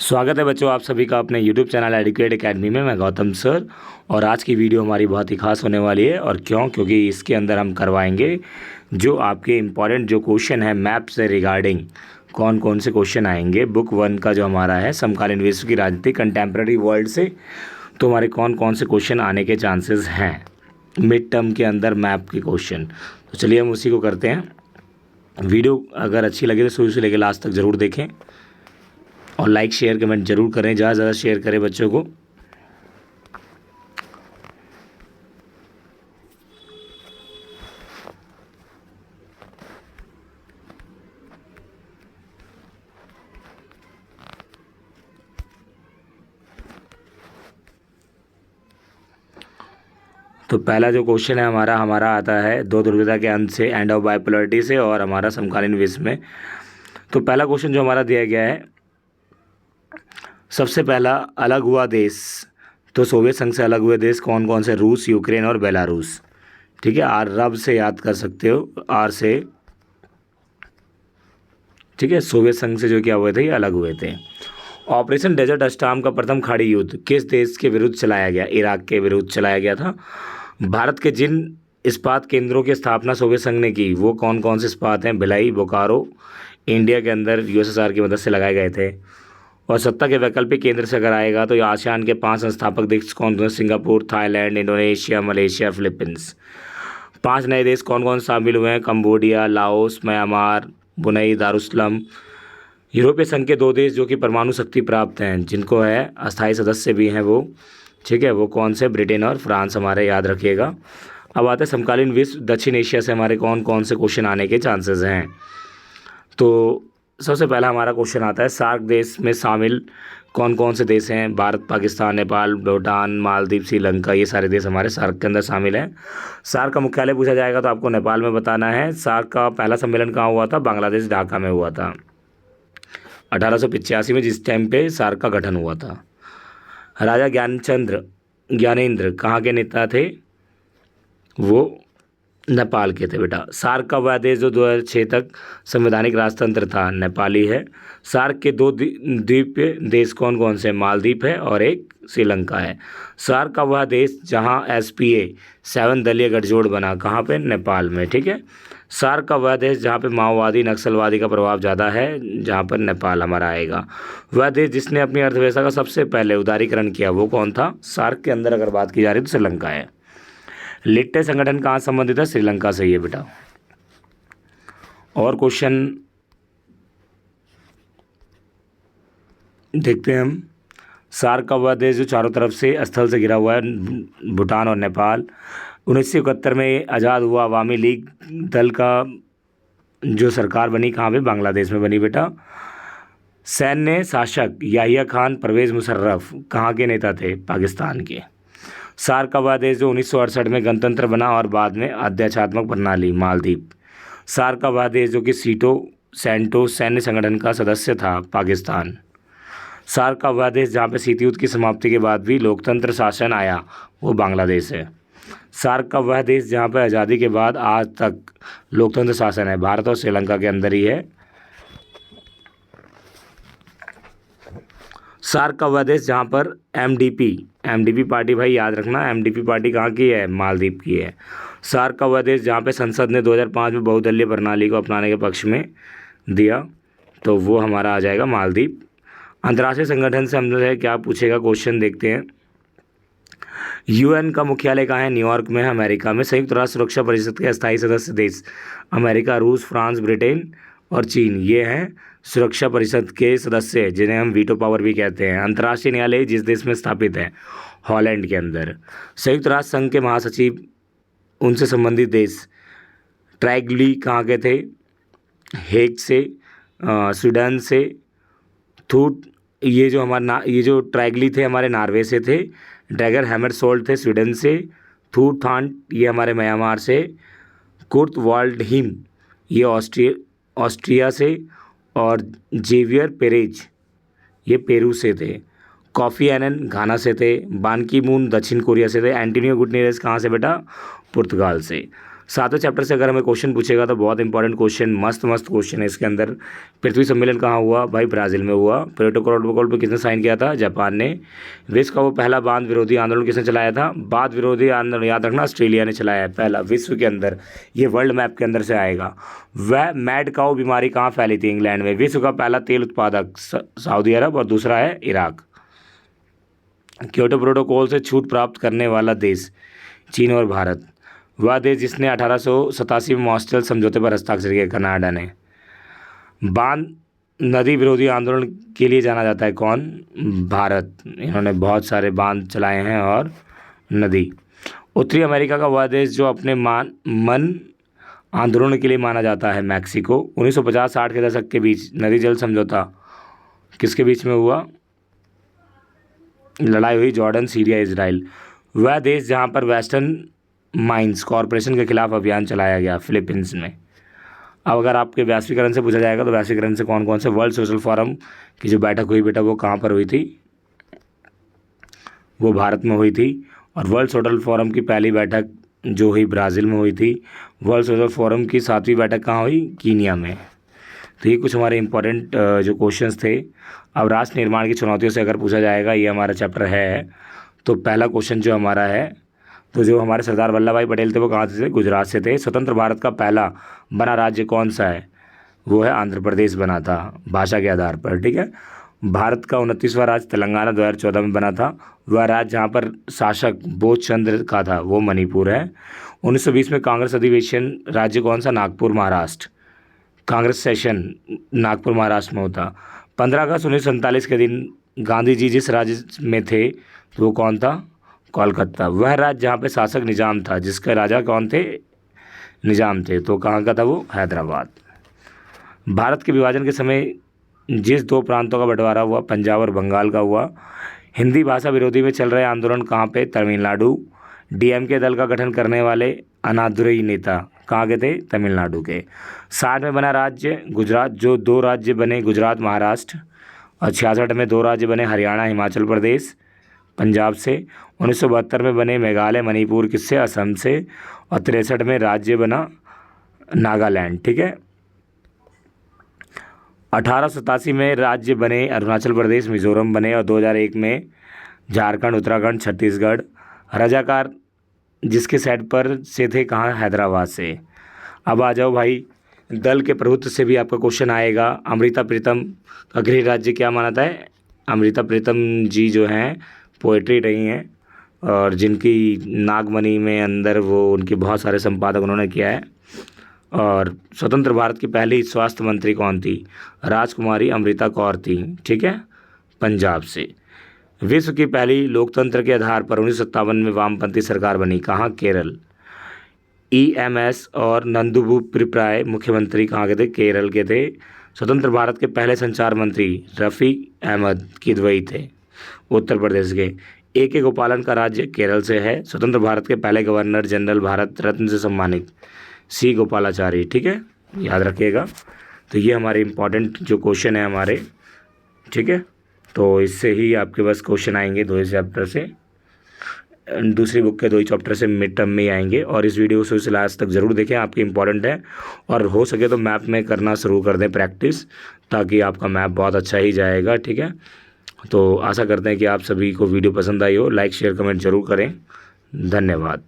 स्वागत है बच्चों आप सभी का अपने YouTube चैनल एडुकेट एकेडमी में। मैं गौतम सर और आज की वीडियो हमारी बहुत ही खास होने वाली है। और क्यों? क्योंकि इसके अंदर हम करवाएंगे जो आपके इम्पॉर्टेंट जो क्वेश्चन है मैप से रिगार्डिंग कौन कौन से क्वेश्चन आएंगे बुक 1 का जो हमारा है समकालीन विश्व की राजनीति कंटेम्प्रेरी वर्ल्ड से, तो हमारे कौन कौन से क्वेश्चन आने के चांसेस हैं मिड टर्म के अंदर मैप के क्वेश्चन। तो चलिए हम उसी को करते हैं। वीडियो अगर अच्छी लगे तो शुरू से लेकर लास्ट तक ज़रूर देखें और लाइक शेयर कमेंट जरूर करें, ज़्यादा से ज़्यादा शेयर करें बच्चों को। तो पहला जो क्वेश्चन है हमारा आता है दो ध्रुवीयता के अंत से, एंड ऑफ बाइपोलरिटी से, और हमारा समकालीन विश्व में। तो पहला क्वेश्चन जो हमारा दिया गया है, सबसे पहला अलग हुआ देश, तो सोवियत संघ से अलग हुए देश कौन कौन से? रूस, यूक्रेन और बेलारूस। ठीक है, आर रब से याद कर सकते हो, आर से। ठीक है, सोवियत संघ से जो क्या हुए थे, ये अलग हुए थे। ऑपरेशन डेजर्ट स्टॉर्म का प्रथम खाड़ी युद्ध किस देश के विरुद्ध चलाया गया? इराक के विरुद्ध चलाया गया था। भारत के जिन इस्पात केंद्रों की स्थापना सोवियत संघ ने की वो कौन कौन से इस्पात हैं? भिलाई, बोकारो इंडिया के अंदर यूएसएसआर की मदद से लगाए गए थे। और सत्ता के वैकल्पिक केंद्र से अगर आएगा तो ये आसियान के 5 संस्थापक देश कौन कौन? Singapore, Thailand, Indonesia, Malaysia, Philippines. 5 नए देश कौन कौन शामिल हुए हैं? Cambodia, Laos, Myanmar, Brunei, Darussalam. यूरोपीय संघ के 2 देश जो कि परमाणु शक्ति प्राप्त हैं, जिनको है अस्थायी सदस्य भी हैं वो, ठीक है, वो कौन से? ब्रिटेन और फ्रांस हमारे, याद रखिएगा। अब आते हैं समकालीन विश्व, दक्षिण एशिया से हमारे कौन कौन से क्वेश्चन आने के चांसेस हैं। तो सबसे पहला हमारा क्वेश्चन आता है, सार्क देश में शामिल कौन कौन से देश हैं? भारत, पाकिस्तान, नेपाल, भूटान, मालदीव, श्रीलंका, ये सारे देश हमारे सार्क के अंदर शामिल हैं। सार्क का मुख्यालय पूछा जाएगा तो आपको नेपाल में बताना है। सार्क का पहला सम्मेलन कहाँ हुआ था? बांग्लादेश, ढाका में हुआ था 1885 में, जिस टाइम पे सार्क का गठन हुआ था। राजा ज्ञानेंद्र कहाँ के नेता थे? वो नेपाल के थे बेटा। सार्क का वह देश जो 2006 तक संवैधानिक राजतंत्र था, नेपाली है। सार्क के 2 द्वीपीय देश कौन कौन से? मालदीव है और एक श्रीलंका है। सार्क का वह देश जहां SPA 7 दलीय गठजोड़ बना, कहाँ पे? नेपाल में। ठीक है, सार्क का वह देश जहाँ पे माओवादी नक्सलवादी का प्रभाव ज़्यादा है, जहाँ पर नेपाल हमारा आएगा। वह देश जिसने अपनी अर्थव्यवस्था का सबसे पहले उदारीकरण किया वो कौन था? सार्क के अंदर अगर बात की जा रही तो श्रीलंका है। लिट्टे संगठन कहाँ संबंधित है? श्रीलंका से ही है बेटा। और क्वेश्चन देखते हैं हम। सार्क का वह देश जो चारों तरफ से स्थल से घिरा हुआ है, भूटान और नेपाल। 1971 में आज़ाद हुआ अवामी लीग दल का जो सरकार बनी, कहाँ पे? बांग्लादेश में बनी बेटा। सैन्य शासक याहिया खान परवेज़ मुशर्रफ कहाँ के नेता थे? पाकिस्तान के। सार्क का वह देश जो 1968 में गणतंत्र बना और बाद में अध्यक्षात्मक प्रणाली, मालदीव। सार्क का वह देश जो कि सेंटो सैन्य संगठन का सदस्य था, पाकिस्तान। सार्क का वह देश जहाँ पे शीत युद्ध की समाप्ति के बाद भी लोकतंत्र शासन आया, वो बांग्लादेश है। सार्क का वह देश जहाँ पे आज़ादी के बाद आज तक लोकतंत्र शासन है, भारत और श्रीलंका के अंदर ही है। सार्क का वह देश जहाँ पर MDP पार्टी, भाई याद रखना, MDP पार्टी कहाँ की है? मालदीव की है। सार्क का वह देश जहाँ पे संसद ने 2005 में बहुदलीय प्रणाली को अपनाने के पक्ष में दिया, तो वो हमारा आ जाएगा मालदीव। अंतर्राष्ट्रीय संगठन से हमसे क्या पूछेगा क्वेश्चन, देखते हैं। UN का मुख्यालय कहाँ है? न्यूयॉर्क में है, अमेरिका में। संयुक्त राष्ट्र सुरक्षा परिषद के अस्थायी सदस्य देश अमेरिका, रूस, फ्रांस, ब्रिटेन और चीन, ये हैं सुरक्षा परिषद के सदस्य, जिन्हें हम वीटो पावर भी कहते हैं। अंतर्राष्ट्रीय न्यायालय जिस देश में स्थापित है? हॉलैंड के अंदर। संयुक्त राष्ट्र संघ के महासचिव, उनसे संबंधित देश ट्रैगली कहाँ के थे? हेग से, स्वीडन से। थूट, ये जो ट्रैगली थे हमारे नॉर्वे से थे। ड्रैगर हैमरसोल्ड थे स्वीडन से। थूथांट ये हमारे म्यांमार से। कुर्ट वाल्डहिम ये ऑस्ट्रिया से। और जेवियर पेरेज ये पेरू से थे। कॉफ़ी एनन घाना से थे। बान की मून दक्षिण कोरिया से थे। एंटोनियो गुटरेस कहाँ से बेटा? पुर्तगाल से। 7वें चैप्टर से अगर हमें क्वेश्चन पूछेगा तो बहुत इंपॉर्टेंट क्वेश्चन, मस्त मस्त क्वेश्चन है इसके अंदर। पृथ्वी सम्मेलन कहाँ हुआ भाई? ब्राज़ील में हुआ। प्रोटोकॉल पर किसने साइन किया था? जापान ने। विश्व का वो पहला बांध विरोधी आंदोलन किसने चलाया था? बांध विरोधी आंदोलन याद रखना ऑस्ट्रेलिया ने चलाया है पहला विश्व के अंदर, ये वर्ल्ड मैप के अंदर से आएगा। वह मैड काऊ बीमारी कहाँ फैली थी? इंग्लैंड में। विश्व का पहला तेल उत्पादक सऊदी अरब और दूसरा है इराक। क्योटो प्रोटोकॉल से छूट प्राप्त करने वाला देश? चीन और भारत। वह देश जिसने 1887 में मॉन्ट्रियल समझौते पर हस्ताक्षर किया? कनाडा ने। बांध नदी विरोधी आंदोलन के लिए जाना जाता है कौन? भारत। इन्होंने बहुत सारे बांध चलाए हैं और नदी। उत्तरी अमेरिका का वह देश जो अपने मन आंदोलन के लिए माना जाता है? मैक्सिको। 1950-60 के दशक के बीच नदी जल समझौता किसके बीच में हुआ? लड़ाई हुई जॉर्डन, सीरिया, इजराइल। वह देश जहां पर वेस्टर्न माइंस कॉरपोरेशन के खिलाफ अभियान चलाया गया? फिलीपींस में। अब अगर आपके वैश्वीकरण से पूछा जाएगा तो वैश्वीकरण से कौन कौन से? वर्ल्ड सोशल फोरम की जो बैठक हुई बेटा वो कहाँ पर हुई थी? वो भारत में हुई थी। और वर्ल्ड सोशल फोरम की पहली बैठक जो हुई ब्राज़ील में हुई थी। वर्ल्ड सोशल फोरम की 7वीं बैठक कहाँ हुई? कीनिया में। तो ये कुछ हमारे इंपॉर्टेंट जो क्वेश्चंस थे। अब राष्ट्र निर्माण की चुनौतियों से अगर पूछा जाएगा, ये हमारा चैप्टर है। तो पहला क्वेश्चन जो हमारा है, तो जो हमारे सरदार वल्लभ भाई पटेल थे वो कहाँ से थे? गुजरात से थे। स्वतंत्र भारत का पहला बना राज्य कौन सा है? वो है आंध्र प्रदेश बना था भाषा के आधार पर, ठीक है। भारत का 29वां राज्य तेलंगाना 2014 में बना था। वह राज्य जहाँ पर शासक बोध चंद्र का था वो मणिपुर है। 1920 में कांग्रेस अधिवेशन राज्य कौन सा? नागपुर, महाराष्ट्र। कांग्रेस सेशन नागपुर, महाराष्ट्र में होता। 15 अगस्त 1947 के दिन गांधी जी जिस राज्य में थे वो कौन था? कोलकाता। वह राज्य जहाँ पे शासक निजाम था, जिसके राजा कौन थे? निजाम थे। तो कहाँ का था वो? हैदराबाद। भारत के विभाजन के समय जिस 2 प्रांतों का बंटवारा हुआ, पंजाब और बंगाल का हुआ। हिंदी भाषा विरोधी में चल रहे आंदोलन कहाँ पे? तमिलनाडु। डीएमके दल का गठन करने वाले अनादुरई नेता कहाँ के थे? तमिलनाडु के। 60 में बना राज्य गुजरात, जो 2 राज्य बने गुजरात, महाराष्ट्र। और 66 में 2 राज्य बने हरियाणा, हिमाचल प्रदेश, पंजाब से। 1972 में बने मेघालय, मणिपुर किससे? असम से। और 63 में राज्य बना नागालैंड, ठीक है। 1887 में राज्य बने अरुणाचल प्रदेश, मिजोरम बने। और 2001 में झारखंड, उत्तराखंड, छत्तीसगढ़। रजाकार जिसके साइड पर से थे कहाँ? हैदराबाद से। अब आ जाओ भाई, दल के प्रभुत्व से भी आपका क्वेश्चन आएगा। अमृता प्रीतम का गृह राज्य क्या माना था? अमृता प्रीतम जी जो हैं पोएट्री रही हैं और जिनकी नागमणि में अंदर वो उनके बहुत सारे संपादक उन्होंने किया है। और स्वतंत्र भारत की पहली स्वास्थ्य मंत्री कौन थी? राजकुमारी अमृता कौर थी, ठीक है, पंजाब से। विश्व की पहली लोकतंत्र के आधार पर 1957 में वामपंथी सरकार बनी कहाँ? केरल। EMS और नंदुबू प्रिप्राय मुख्यमंत्री कहाँ के थे? केरल के थे। स्वतंत्र भारत के पहले संचार मंत्री रफ़ीक अहमद किदवई थे, उत्तर प्रदेश के। AK गोपालन का राज्य केरल से है। स्वतंत्र भारत के पहले गवर्नर जनरल भारत रत्न से सम्मानित C गोपालाचारी, ठीक है, याद रखिएगा। तो ये हमारे इंपॉर्टेंट जो क्वेश्चन है हमारे, ठीक है। तो इससे ही आपके पास क्वेश्चन आएंगे 2 चैप्टर से, दूसरी बुक के 2 चैप्टर से मिड टर्म में ही आएंगे। और इस वीडियो को लास्ट तक ज़रूर देखें, आपकी इंपॉर्टेंट है। और हो सके तो मैप में करना शुरू कर दें प्रैक्टिस, ताकि आपका मैप बहुत अच्छा ही जाएगा, ठीक है। तो आशा करते हैं कि आप सभी को वीडियो पसंद आई हो। लाइक शेयर कमेंट जरूर करें। धन्यवाद।